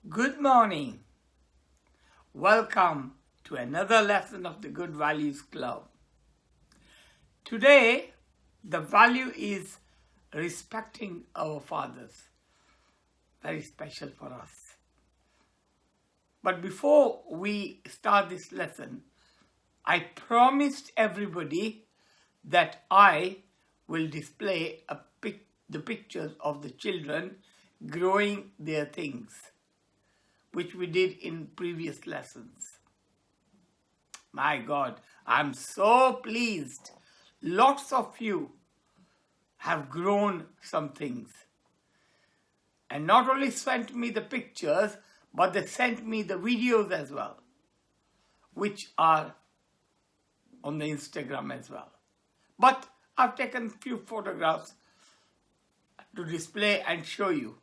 Good morning. Welcome to another lesson of the Good Values Club. Today, the value is respecting our fathers. Very special for us. But before we start this lesson, I promised everybody that I will display the pictures of the children growing their things, which we did in previous lessons. My God, I'm so pleased. Lots of you have grown some things. And not only sent me the pictures, but they sent me the videos as well, which are on the Instagram as well. But I've taken a few photographs to display and show you.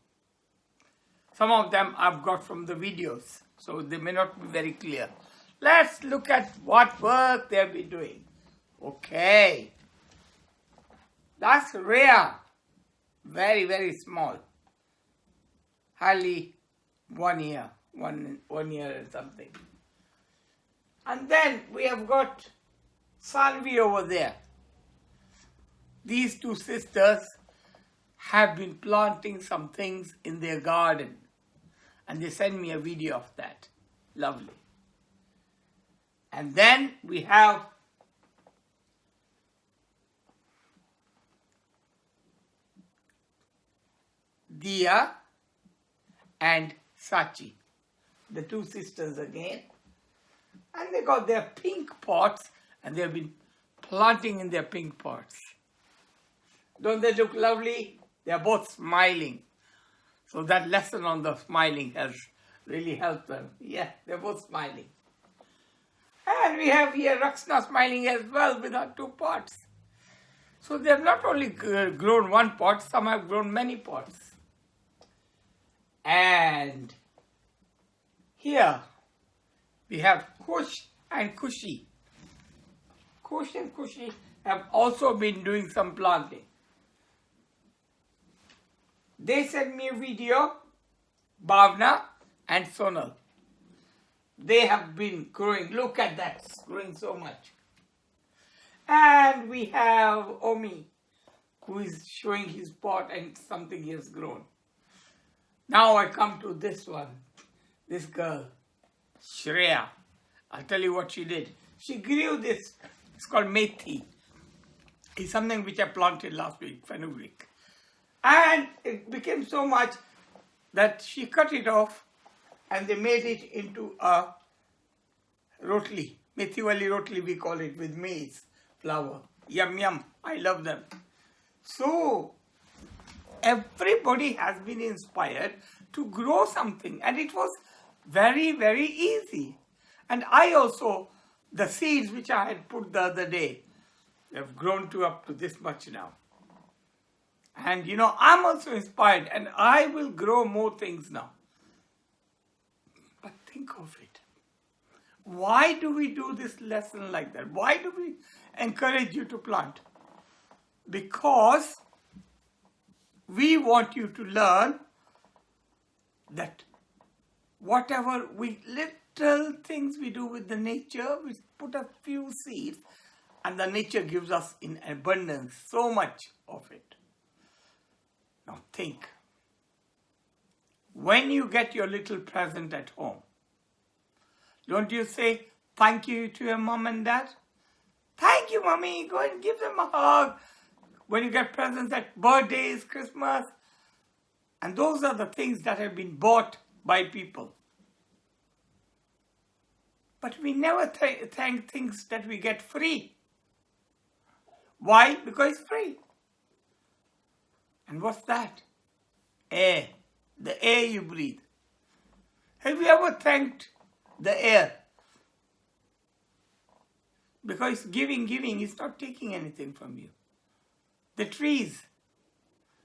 Some of them I've got from the videos, so they may not be very clear. Let's look at what work they've been doing. Okay. That's Rhea. Very, very small. Hardly 1 year. One year and something. And then we have got Salvi over there. These two sisters have been planting some things in their garden. And they sent me a video of that. Lovely. And then we have Dia and Sachi, the two sisters again. And they got their pink pots and they've been planting in their pink pots. Don't they look lovely? They're both smiling. So that lesson on the smiling has really helped them. Yeah, they're both smiling. And we have here Raksana smiling as well with our 2 pots. So they have not only grown 1 pot, some have grown many pots. And here we have Kush and Kushi. Kush and Kushi have also been doing some planting. They sent me a video, Bhavna and Sonal. They have been growing. Look at that, it's growing so much. And we have Omi, who is showing his pot and something he has grown. Now I come to this one, this girl, Shreya. I'll tell you what she did. She grew this, it's called Methi. It's something which I planted last week, fenugreek. And it became so much that she cut it off and they made it into a rotli. Methi wali rotli we call it, with maize flour. Yum yum. I love them. So everybody has been inspired to grow something. And it was very, very easy. And I also, the seeds which I had put the other day, have grown to up to this much now. And you know, I'm also inspired and I will grow more things now. But think of it. Why do we do this lesson like that? Why do we encourage you to plant? Because we want you to learn that whatever little things we do with the nature, we put a few seeds and the nature gives us in abundance so much of it. Now think, when you get your little present at home, don't you say thank you to your mom and dad? Thank you, mommy. Go and give them a hug. When you get presents at birthdays, Christmas. And those are the things that have been bought by people. But we never thank things that we get free. Why? Because it's free. And what's that? Air. The air you breathe. Have you ever thanked the air? Because giving is not taking anything from you. The trees.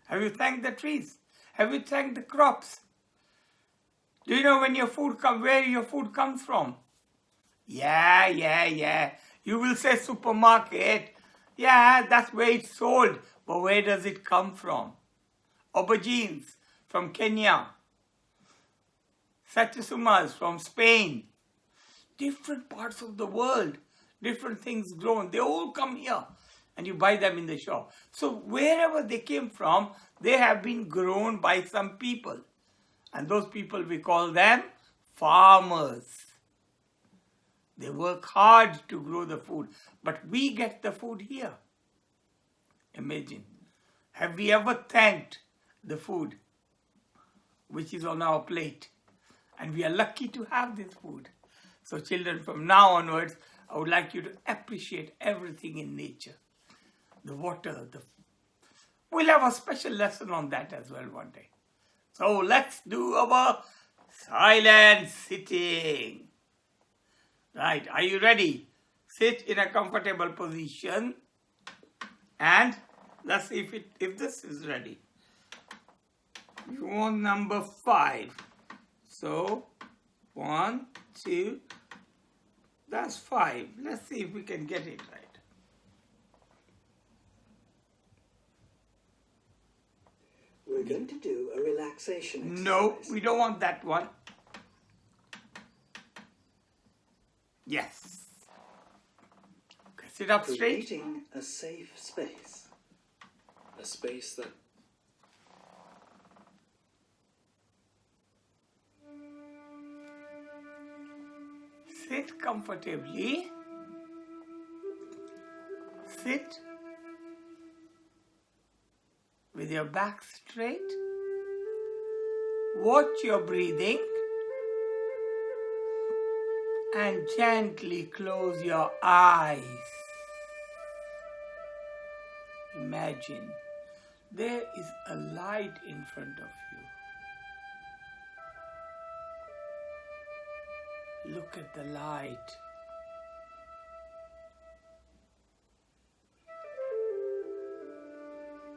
Have you thanked the trees? Have you thanked the crops? Do you know when your food where your food comes from? Yeah. You will say supermarket. Yeah, that's where it's sold. But where does it come from? Aubergines from Kenya. Satsasumas from Spain, different parts of the world, different things grown. They all come here and you buy them in the shop. So wherever they came from, they have been grown by some people. And those people, we call them farmers. They work hard to grow the food, but we get the food here. Imagine. Have we ever thanked the food which is on our plate? And we are lucky to have this food. So children, from now onwards, I would like you to appreciate everything in nature. The water, we'll have a special lesson on that as well one day. So let's do our silent sitting. Right, are you ready? Sit in a comfortable position and let's see if this is ready. You want number 5. So 1, 2, that's 5. Let's see if we can get it right. We're going to do a relaxation exercise. No, we don't want that one. Yes. Okay, sit up straight. Creating a safe space. A space that Sit comfortably. Sit with your back straight. Watch your breathing and gently close your eyes. Imagine there is a light in front of you. Look at the light.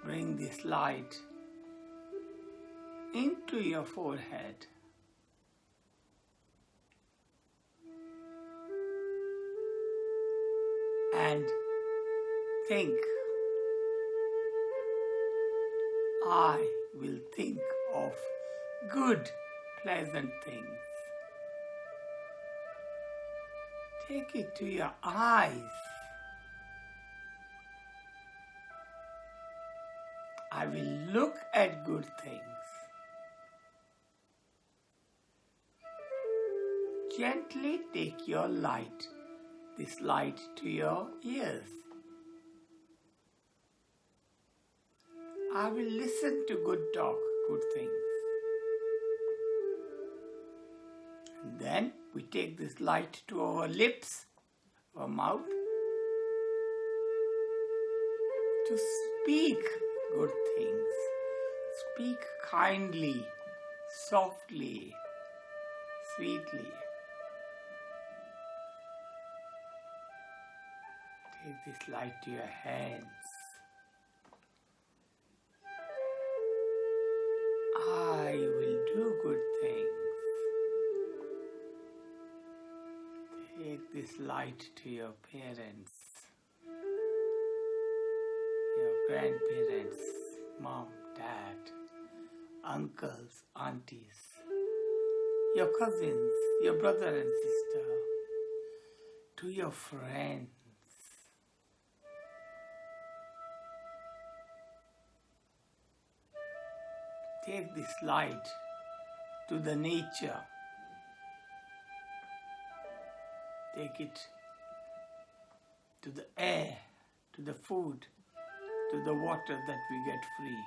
Bring this light into your forehead. And think, I will think of good, pleasant things. Take it to your eyes. I will look at good things. Gently take your light, this light, to your ears. I will listen to good talk, good things. And then we take this light to our lips, our mouth, to speak good things. Speak kindly, softly, sweetly. Take this light to your hands. I will do good things. Take this light to your parents, your grandparents, mom, dad, uncles, aunties, your cousins, your brother and sister, to your friends. Take this light to the nature. Take it to the air, to the food, to the water that we get free.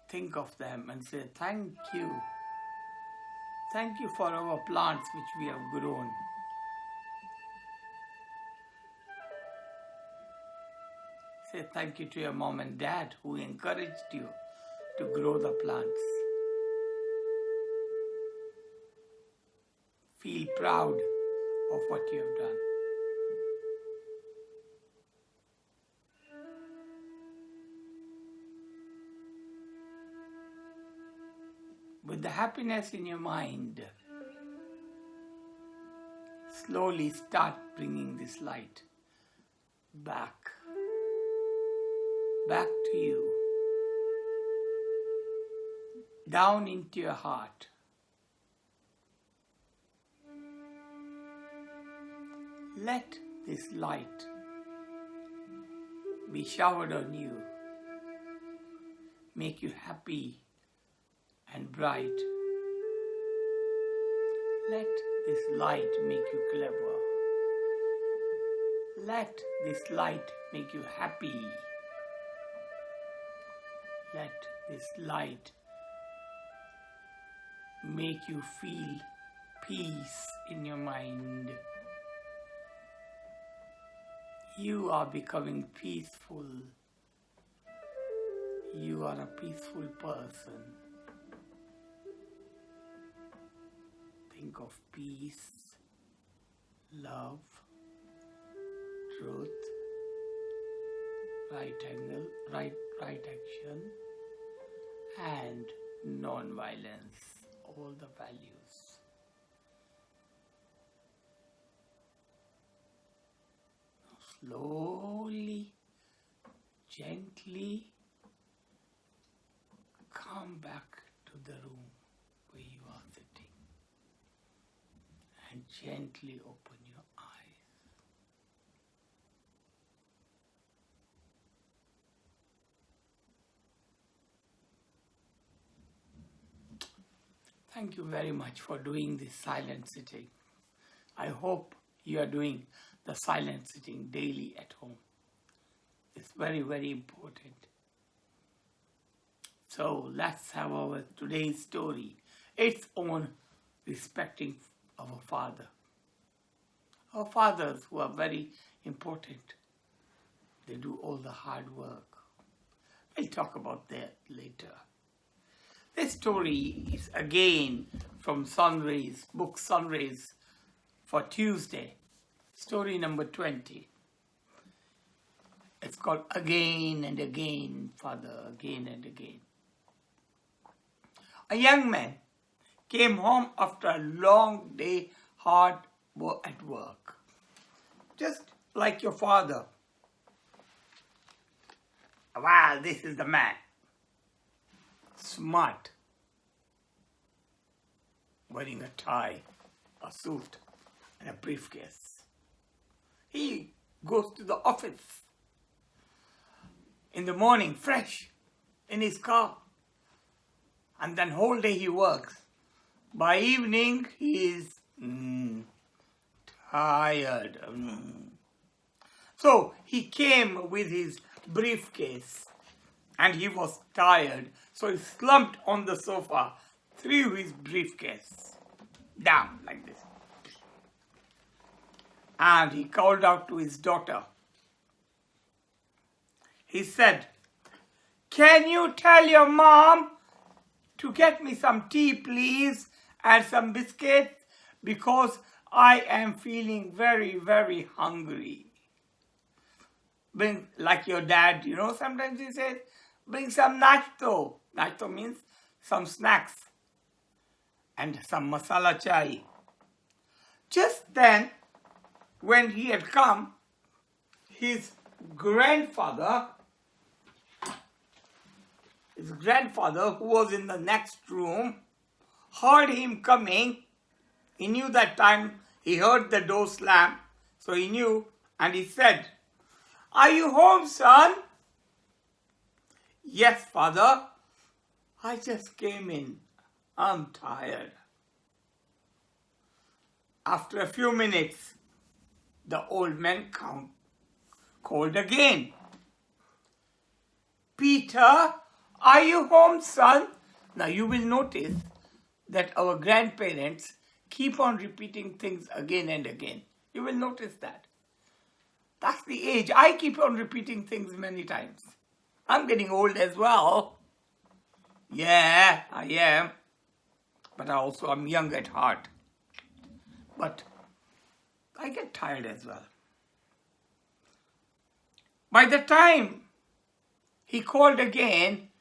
Think of them and say, thank you. Thank you for our plants which we have grown. Say thank you to your mom and dad who encouraged you to grow the plants. Feel proud of what you have done. With the happiness in your mind, slowly start bringing this light back to you. down into your heart. Let this light be showered on you, make you happy and bright. Let this light make you clever. Let this light make you happy. Let this light make you feel peace in your mind. You are becoming peaceful. You are a peaceful person. Think of peace, love, truth, right action, and non-violence, all the values. Now slowly, gently come back to the room where you are sitting and gently open your eyes. Thank you very much for doing this silent sitting. I hope you are doing the silent sitting daily at home. It's very, very important. So let's have our today's story. It's on respecting our father. Our fathers who are very important. They do all the hard work. We'll talk about that later. This story is again from Sunrays, book Sunrays for Tuesday. Story number 20. It's called Again and Again, Father, Again and Again. A young man came home after a long day hard at work. Just like your father. Wow, this is the man. Smart. Wearing a tie, a suit, and a briefcase. He goes to the office in the morning, fresh, in his car. And then whole day he works. By evening, he is tired. So he came with his briefcase and he was tired. So he slumped on the sofa, threw his briefcase down like this. And he called out to his daughter. He said, "Can you tell your mom to get me some tea, please, and some biscuits, because I am feeling very, very hungry." Bring, like your dad, you know, sometimes he says, "Bring some nacho." Nacho means some snacks and some masala chai. Just then, when he had come, his grandfather, who was in the next room, heard him coming. He knew that time, he heard the door slam, so he knew, and he said, "Are you home, son?" "Yes, father. I just came in. I'm tired." After a few minutes, the old man called again. "Peter, are you home, son?" Now you will notice that our grandparents keep on repeating things again and again. You will notice that. That's the age. I keep on repeating things many times. I'm getting old as well. Yeah, I am. But I also am young at heart. But I get tired as well. By the time he called again,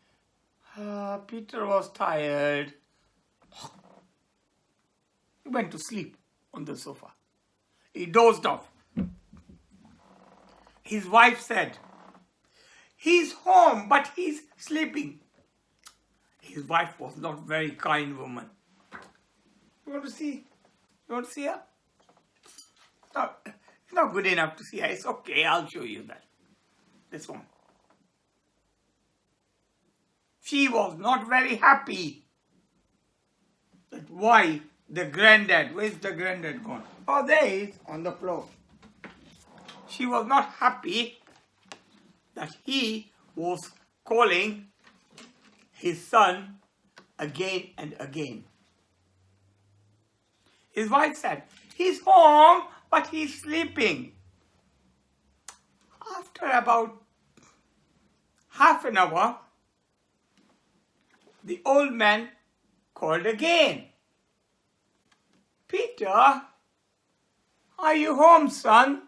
Peter was tired. He went to sleep on the sofa. He dozed off. His wife said, "He's home, but he's sleeping." His his wife was not very kind woman. You want to see? You want to see her? No, it's not good enough to see her. It's okay, I'll show you that. This one. She was not very happy. That why the granddad, where's the granddad gone? Oh, there he is on the floor. She was not happy that he was calling his son again and again. His wife said, he's home, but he's sleeping. After about half an hour, the old man called again. Peter, are you home, son?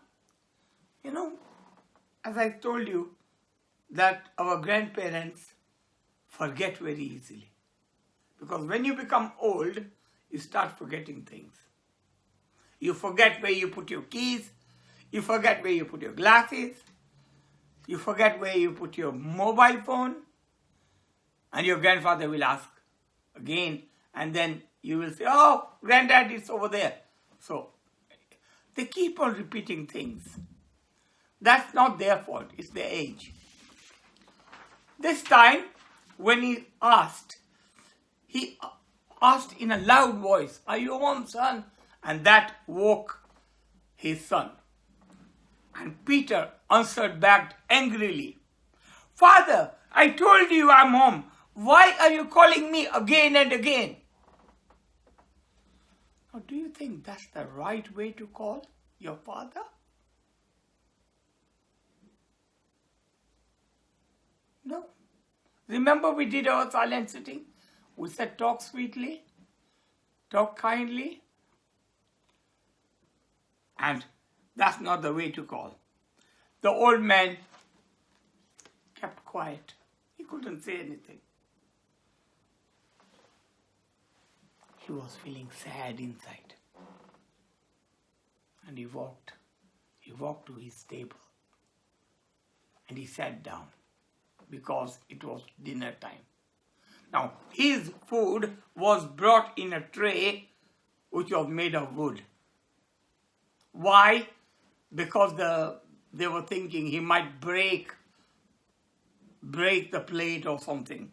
You know, as I told you, that our grandparents forget very easily. Because when you become old, you start forgetting things. You forget where you put your keys, you forget where you put your glasses, you forget where you put your mobile phone, and your grandfather will ask again, and then you will say, oh, granddad is over there. So, they keep on repeating things. That's not their fault, it's their age. This time, when he asked in a loud voice, are you home, son? And that woke his son. And Peter answered back angrily, Father, I told you I'm home. Why are you calling me again and again? Now, do you think that's the right way to call your father? No. Remember we did our silent sitting? We said talk sweetly, talk kindly. And that's not the way to call. The old man kept quiet. He couldn't say anything. He was feeling sad inside. And he walked to his table. And he sat down because it was dinner time. Now, his food was brought in a tray which was made of wood. Why? Because they were thinking he might break the plate or something.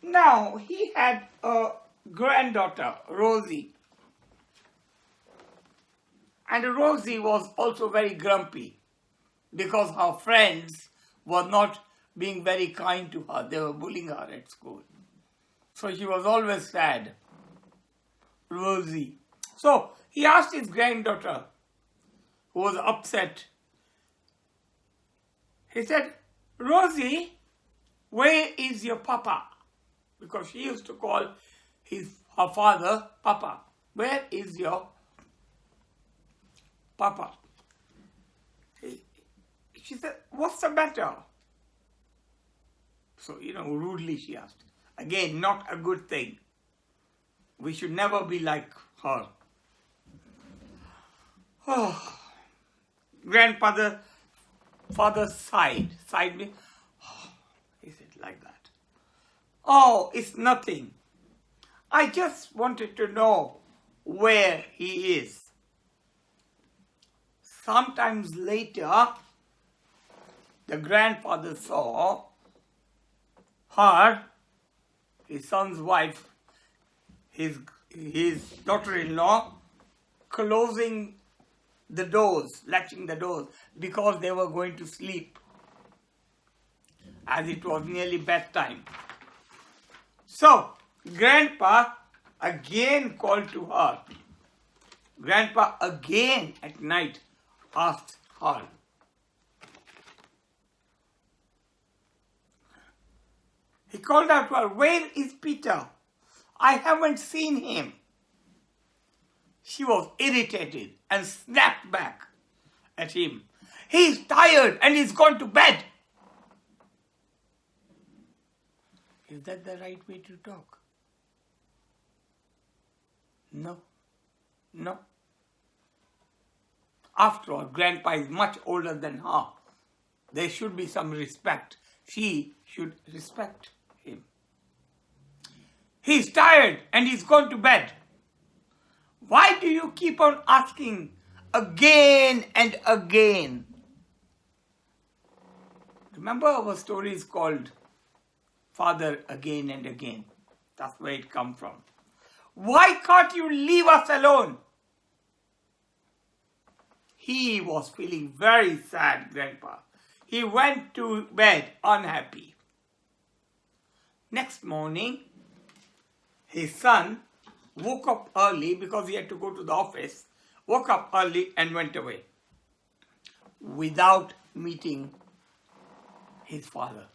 Now, he had a granddaughter, Rosie. And Rosie was also very grumpy because her friends were not being very kind to her. They were bullying her at school. So she was always sad. Rosie. So he asked his granddaughter, who was upset. He said, Rosie, where is your papa? Because she used to call her father Papa. Where is your Papa? She said, what's the matter? So, rudely she asked. Again, not a good thing. We should never be like her. Oh. Father sighed. Sighed me. Oh, is it like that? Oh, it's nothing. I just wanted to know where he is. Sometimes later, the grandfather saw her, his son's wife, his daughter-in-law, closing the doors, latching the doors, because they were going to sleep, as it was nearly bedtime. So, Grandpa again called to her. Grandpa again at night asked her. He called out to her, where is Peter? I haven't seen him. She was irritated and snapped back at him. He's tired and he's gone to bed. Is that the right way to talk? No. No. After all, Grandpa is much older than her. There should be some respect. She should respect him. He's tired and he's gone to bed. Why do you keep on asking again and again? Remember, our story is called Father Again and Again. That's where it comes from. Why can't you leave us alone? He was feeling very sad, Grandpa. He went to bed unhappy. Next morning, his son woke up early because he had to go to the office, woke up early and went away without meeting his father.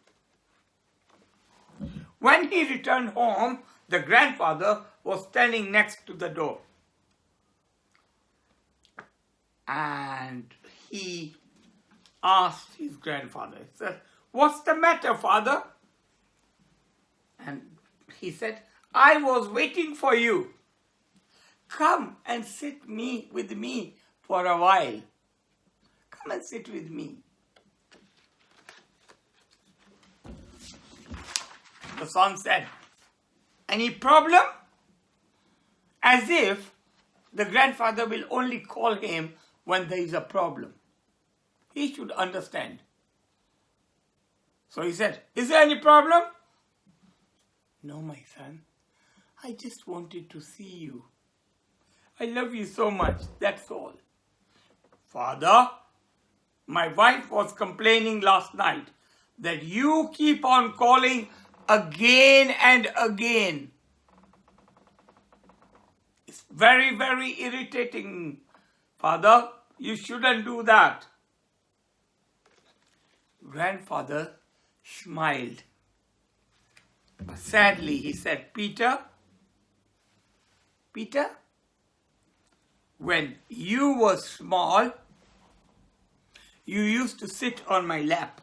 When he returned home, the grandfather was standing next to the door. And he asked his grandfather, he said, "What's the matter, father?" And he said, "I was waiting for you. Come and sit with me for a while. Come and sit with me." The son said, "Any problem?" As if the grandfather will only call him when there is a problem. He should understand. So he said, "Is there any problem?" "No, my son. I just wanted to see you. I love you so much, that's all." "Father, my wife was complaining last night that you keep on calling again and again. It's very, very irritating. Father, you shouldn't do that." Grandfather smiled. But sadly, he said, Peter, when you were small, you used to sit on my lap.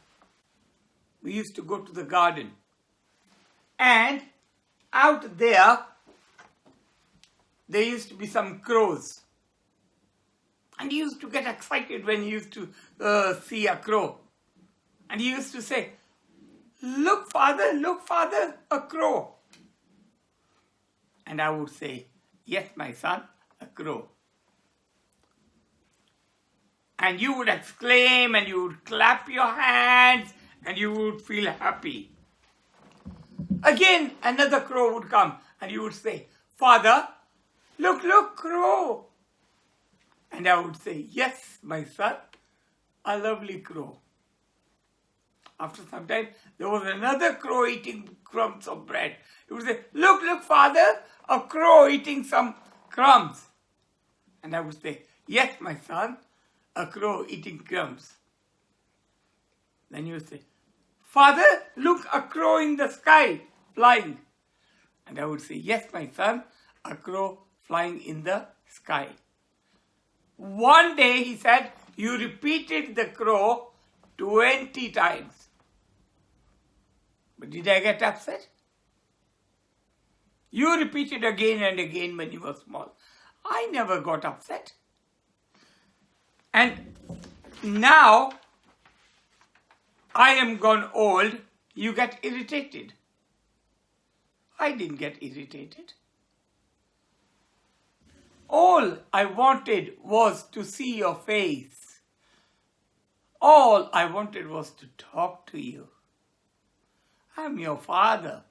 We used to go to the garden. And out there used to be some crows. And he used to get excited when he used to see a crow. And he used to say, look, father, a crow." And I would say, "Yes, my son, a crow." And you would exclaim and you would clap your hands and you would feel happy. Again, another crow would come and you would say, "Father, look, crow." And I would say, "Yes, my son, a lovely crow." After some time, there was another crow eating crumbs of bread. He would say, look, father, a crow eating some crumbs." And I would say, "Yes, my son, a crow eating crumbs." Then you would say, "Father, look, a crow in the sky flying." And I would say, "Yes, my son, a crow flying in the sky." One day, he said, you repeated the crow 20 times. But did I get upset? You repeated again and again when you were small. I never got upset. And now I am gone old, you get irritated. I didn't get irritated. All I wanted was to see your face. All I wanted was to talk to you. I'm your father.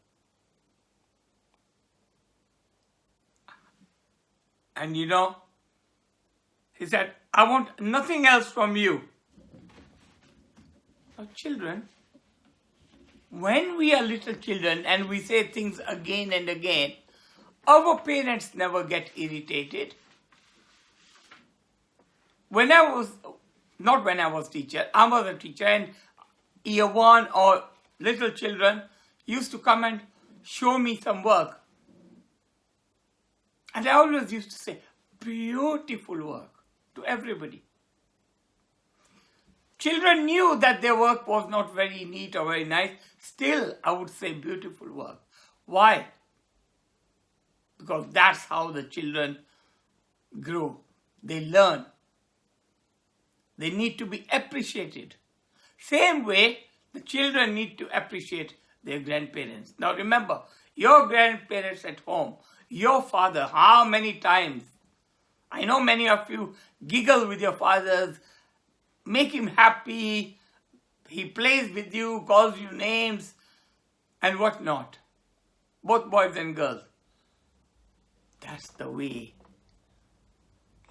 And he said, "I want nothing else from you." Now, children, when we are little children and we say things again and again, our parents never get irritated. I was a teacher, and year one or little children used to come and show me some work. And I always used to say, "Beautiful work," to everybody. Children knew that their work was not very neat or very nice. Still, I would say, "Beautiful work." Why? Because that's how the children grow. They learn. They need to be appreciated. Same way, the children need to appreciate their grandparents. Now remember, Your grandparents at home, your father, how many times? I know many of you giggle with your fathers, make him happy, he plays with you, calls you names, and what not. Both boys and girls. That's the way.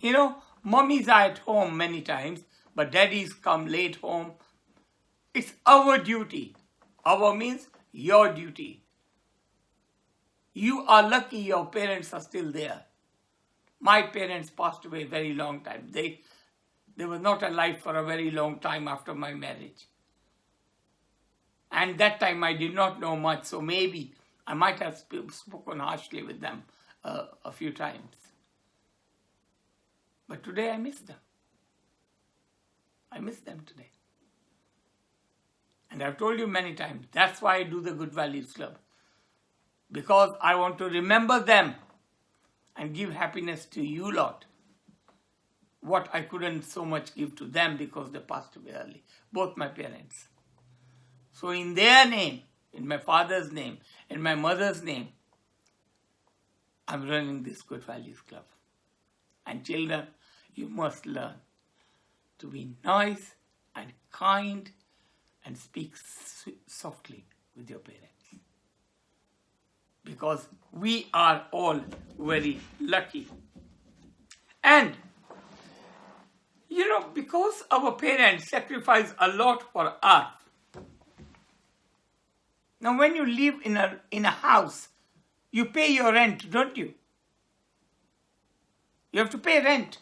You know, mummies are at home many times, but daddies come late home. It's our duty. Our means your duty. You are lucky your parents are still there. My parents passed away a very long time. They were not alive for a very long time after my marriage. And that time I did not know much, so maybe I might have spoken harshly with them a few times. But today I miss them. I miss them today. And I've told you many times, that's why I do the Good Values Club. Because I want to remember them and give happiness to you lot. What I couldn't so much give to them because they passed away early. Both my parents. So in their name, in my father's name, in my mother's name, I'm running this Good Values Club. And children, you must learn to be nice and kind and speak softly with your parents. Because we are all very lucky. And, you know, because our parents sacrifice a lot for us. Now, when you live in a house, you pay your rent, don't you? You have to pay rent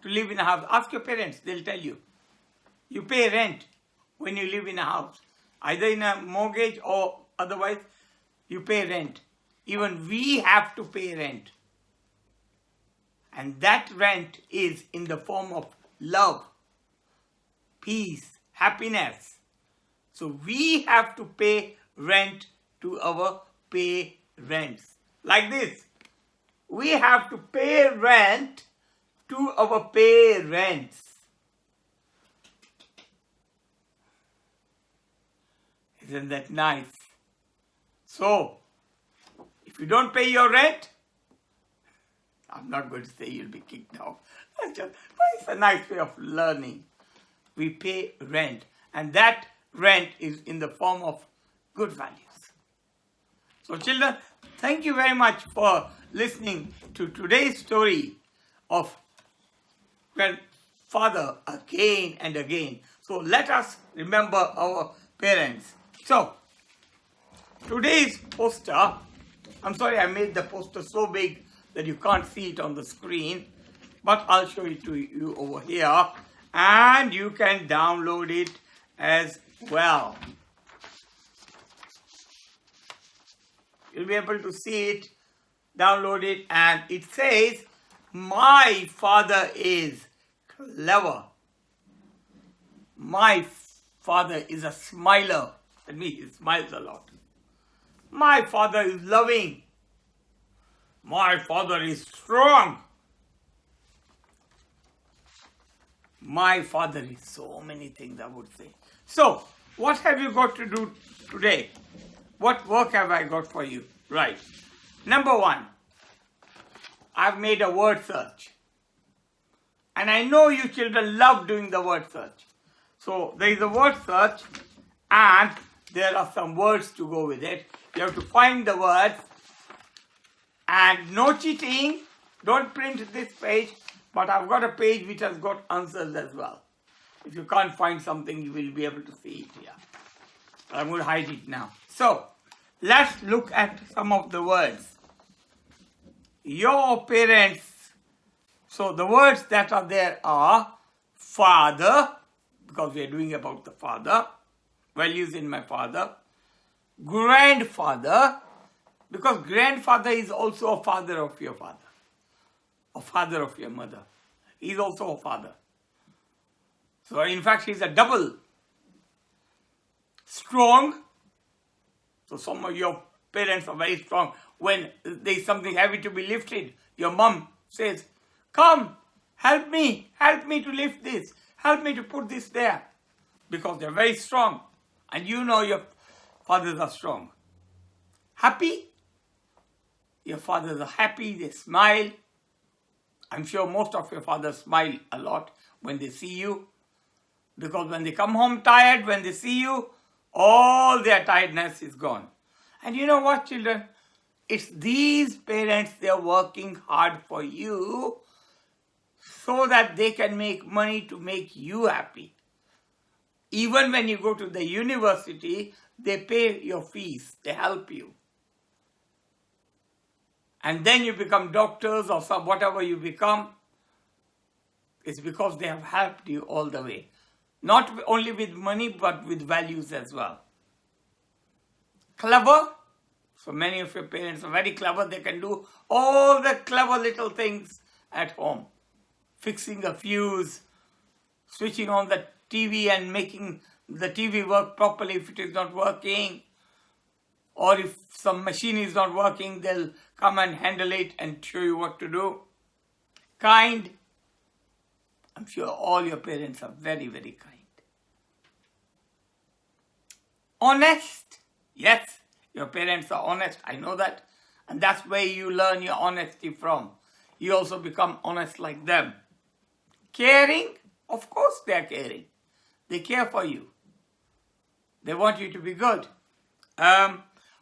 to live in a house. Ask your parents, they'll tell you. You pay rent when you live in a house. Either in a mortgage or otherwise, you pay rent. Even we have to pay rent. And that rent is in the form of love, peace, happiness. So we have to pay rent to our parents. Like this. We have to pay rent to our parents. Isn't that nice? So, if you don't pay your rent, I'm not going to say you'll be kicked out. But it's a nice way of learning. We pay rent. And that rent is in the form of good values. So children, thank you very much for listening to today's story of grandfather again and again. So let us remember our parents. So, today's poster, I'm sorry I made the poster so big that you can't see it on the screen, but I'll show it to you over here and you can download it as well. You'll be able to see it, download it, and it says, my father is clever. My father is a smiler. That means he smiles a lot. My father is loving. My father is strong. My father is so many things, I would say. So, what have you got to do today? What work have I got for you? Right. Number one, I've made a word search. And I know you children love doing the word search. So, there is a word search and there are some words to go with it. You have to find the words and no cheating. Don't print this page, but I've got a page which has got answers as well. If you can't find something, you will be able to see it here. I'm going to hide it now. So, let's look at some of the words. Your parents. So, the words that are there are father, because we are doing about the father, values in my father. Grandfather, because grandfather is also a father of your father, a father of your mother. He is also a father. So, in fact, he is a double. Strong. So, some of your parents are very strong. When there is something heavy to be lifted, your mom says, come, help me to lift this. Help me to put this there. Because they are very strong. And you know your fathers are strong. Happy, Your fathers are happy, they smile. I'm sure most of your fathers smile a lot when they see you. Because when they come home tired, when they see you, all their tiredness is gone. And you know what, children? It's these parents, they're working hard for you so that they can make money to make you happy. Even when you go to the university, they pay your fees, they help you. And then you become doctors or whatever you become, it's because they have helped you all the way. Not only with money, but with values as well. Clever. So many of your parents are very clever. They can do all the clever little things at home. Fixing a fuse, switching on the TV and making the TV work properly if it is not working. Or if some machine is not working, they'll come and handle it and show you what to do. Kind. I'm sure all your parents are very, very kind. Honest. Yes, your parents are honest. I know that. And that's where you learn your honesty from. You also become honest like them. Caring. Of course they are caring. They care for you. They want you to be good.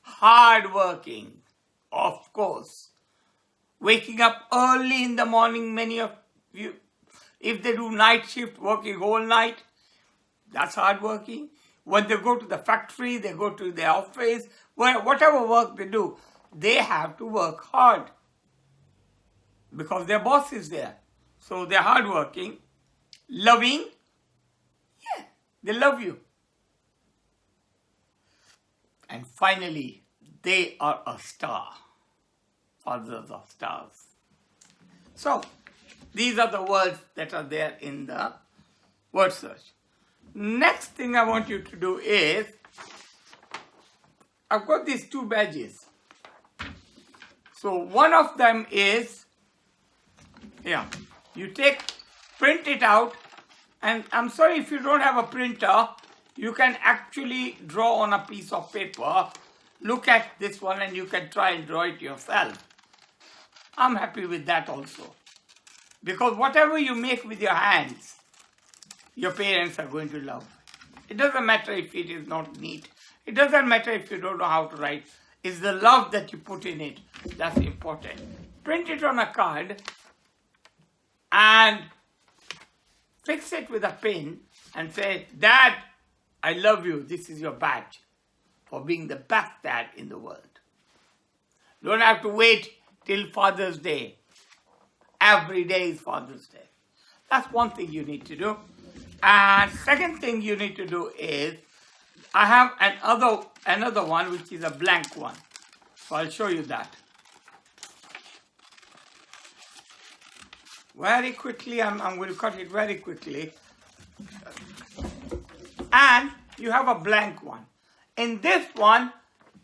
Hardworking. Of course. Waking up early in the morning, many of you. If they do night shift, working all night, that's hardworking. When they go to the factory, they go to their office, whatever work they do, they have to work hard because their boss is there. So they're hardworking, loving. Yeah, they love you. And finally, they are a star. Fathers are stars. So, these are the words that are there in the word search. Next thing I want you to do is, I've got these two badges. So one of them is, you print it out, and I'm sorry if you don't have a printer, you can actually draw on a piece of paper. Look at this one and you can try and draw it yourself. I'm happy with that also. Because whatever you make with your hands, your parents are going to love. It doesn't matter if it is not neat. It doesn't matter if you don't know how to write. It's the love that you put in it that's important. Print it on a card and fix it with a pin and say, Dad, I love you. This is your badge for being the best dad in the world. Don't have to wait till Father's Day. Every day is Father's Day. That's one thing you need to do. And second thing you need to do is, I have another one which is a blank one. So I'll show you that. Very quickly, I'm going to cut it very quickly. And you have a blank one. In this one,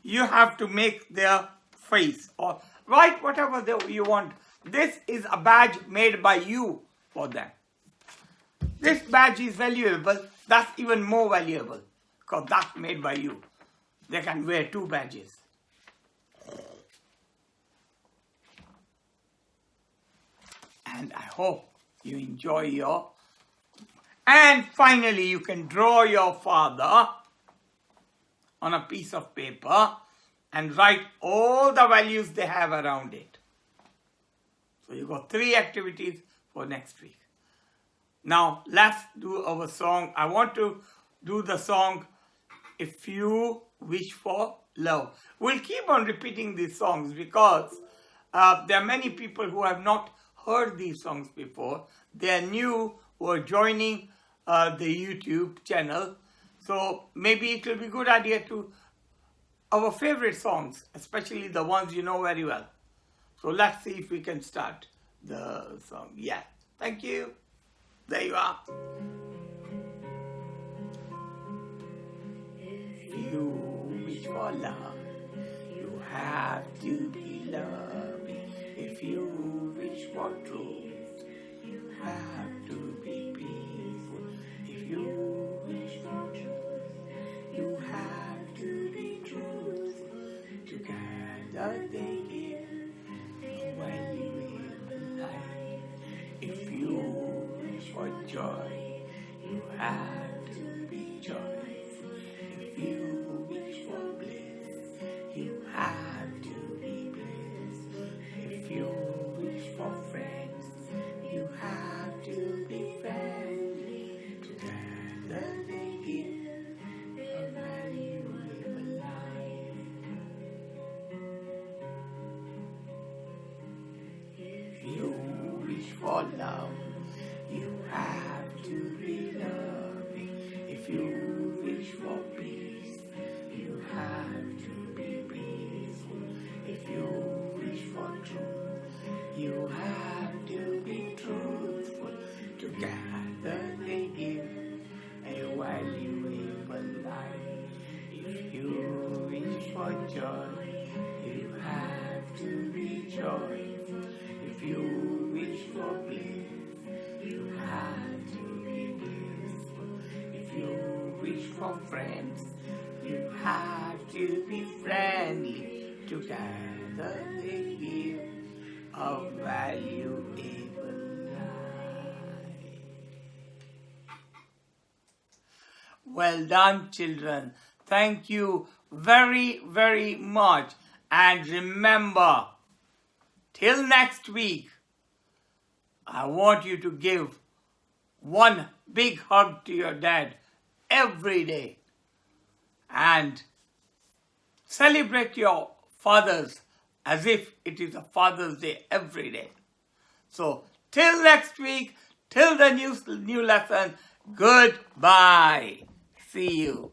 you have to make their face or write whatever you want. This is a badge made by you for them. This badge is valuable. That's even more valuable because that's made by you. They can wear two badges. And I hope you enjoy your... And finally, you can draw your father on a piece of paper and write all the values they have around it. So you got 3 activities for next week. Now, let's do our song. I want to do the song, If You Wish for Love. We'll keep on repeating these songs because there are many people who have not heard these songs before. They are new who are joining the YouTube channel. So maybe it will be a good idea to our favorite songs, especially the ones you know very well. So let's see if we can start the song. Yeah, thank you. There you are. If you wish for love, you have to be loving. If you wish for truth, you have to be peaceful. If you wish for truth, you have to be truthful. Together they give joy, you have to be joyful. If you wish for bliss, you have to be blissed. If you wish for friends, you have to be friendly. Together they give a valuable life. If you wish for love, you have to be loving. If you wish for peace, you have to be peaceful. If you wish for truth, you have to be truthful. Together they give a valuable life. If you wish for joy, you have to be joyful. If you wish for bliss, you have to be blissful. If you wish for friends, you have to be friendly. Together they give a valuable life. Well done, children. Thank you very, very much. And remember, till next week, I want you to give one big hug to your dad every day and celebrate your fathers as if it is a Father's Day every day. So, till next week, till the new lesson, goodbye. See you.